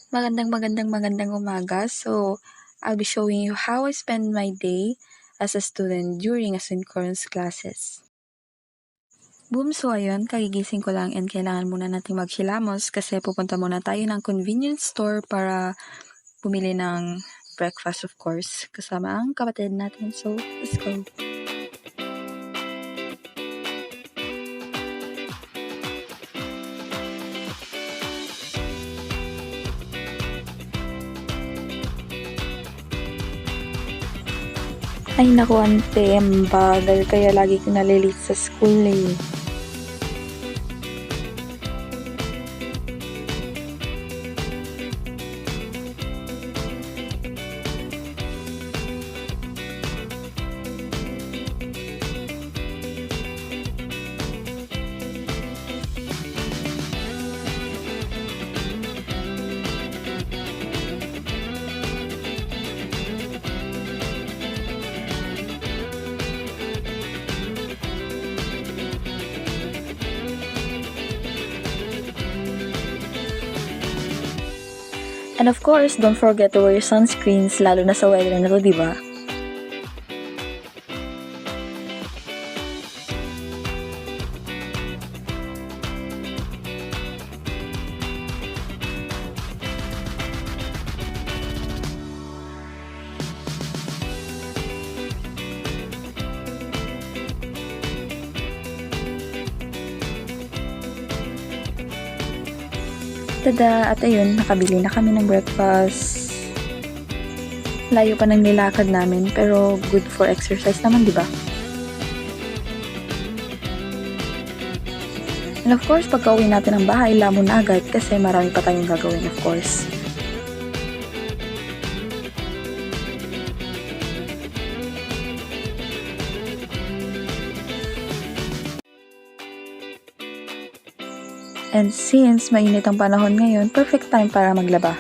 Magandang umaga. So, I'll be showing you how I spend my day as a student during asynchronous classes. Boom, so ayun, kagigising ko lang and kailangan muna nating maghilamos kasi pupunta muna tayo ng convenience store para bumili ng breakfast, of course, kasama ang kapatid natin. So, let's go. Ay naku, ante, ang bagal kaya lagi ko nalilate sa school eh. And of course, don't forget to wear sunscreens, lalo na sa weather na to, di ba? Tada! At ayun, nakabili na kami ng breakfast. Layo pa ng nilakad namin, pero good for exercise naman, di ba? And of course, pagka uwi natin ng bahay, lamon na agad kasi marami pa tayong gagawin, of course. And since mainit ang panahon ngayon, perfect time para maglaba.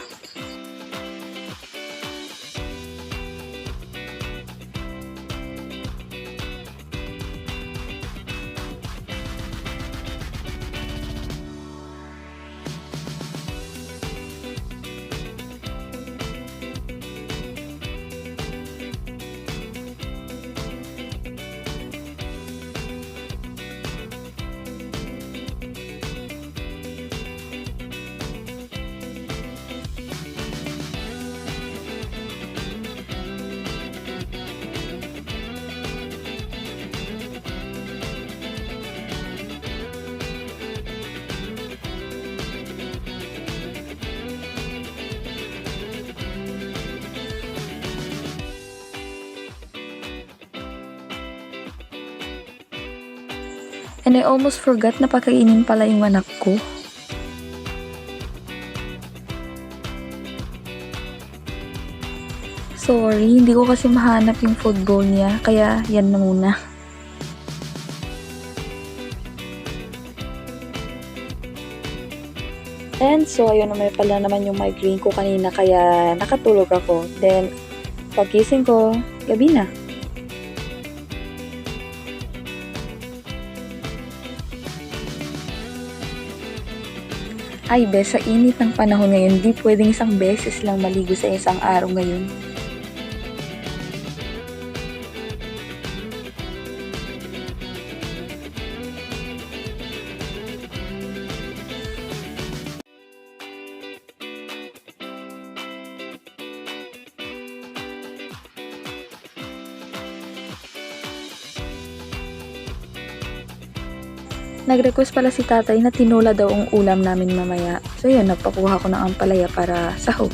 And I almost forgot na pakainin pala yung anak ko. Sorry, hindi ko kasi mahanap yung food bowl niya, kaya yan na muna. And so, ayun naman pala naman yung migraine ko kanina, kaya nakatulog ako. Then, pagkising ko, gabi na. Ay, sa init ng panahon ngayon, di pwedeng isang beses lang maligo sa isang araw ngayon. Nag-request pala si tatay na tinola daw ang ulam namin mamaya. So yun, nagpakuha ko ng ampalaya para sahog.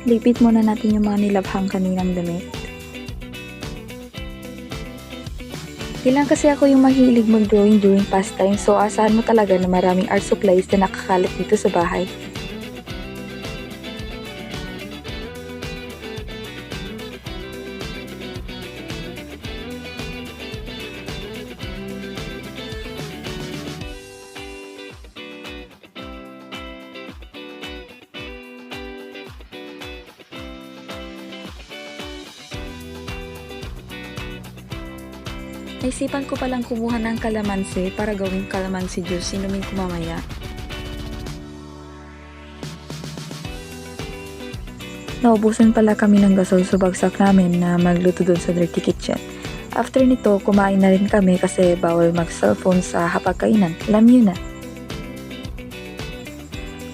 Lipit muna natin yung mga nilabhang kaninang damit. Kailan kasi ako yung mahilig mag-drawing during pastime, so asahan mo talaga na maraming art supplies na nakakalat dito sa bahay. Naisipan ko palang kumuha ng kalamansi para gawing kalamansi juice, inumin ko mamaya. Naubusan pala kami ng gasol sa bagsak namin na magluto doon sa dirty kitchen. After nito, kumain na rin kami kasi bawal mag-cellphone sa hapagkainan. Alam niyo na.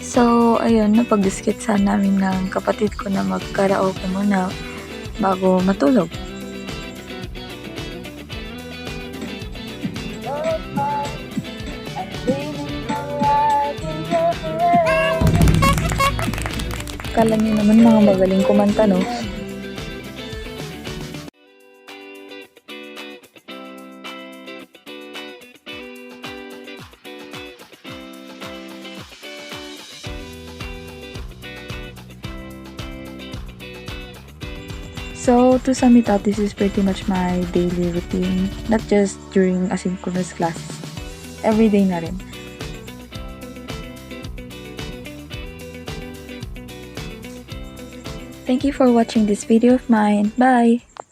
So, ayun, napag-discuss namin ng kapatid ko na mag-karaoke muna bago matulog. Kala niyo naman mga magaling kumanta, no? So, to sum it up, this is pretty much my daily routine. Not just during asynchronous classes. Every day na rin. Thank you for watching this video of mine. Bye!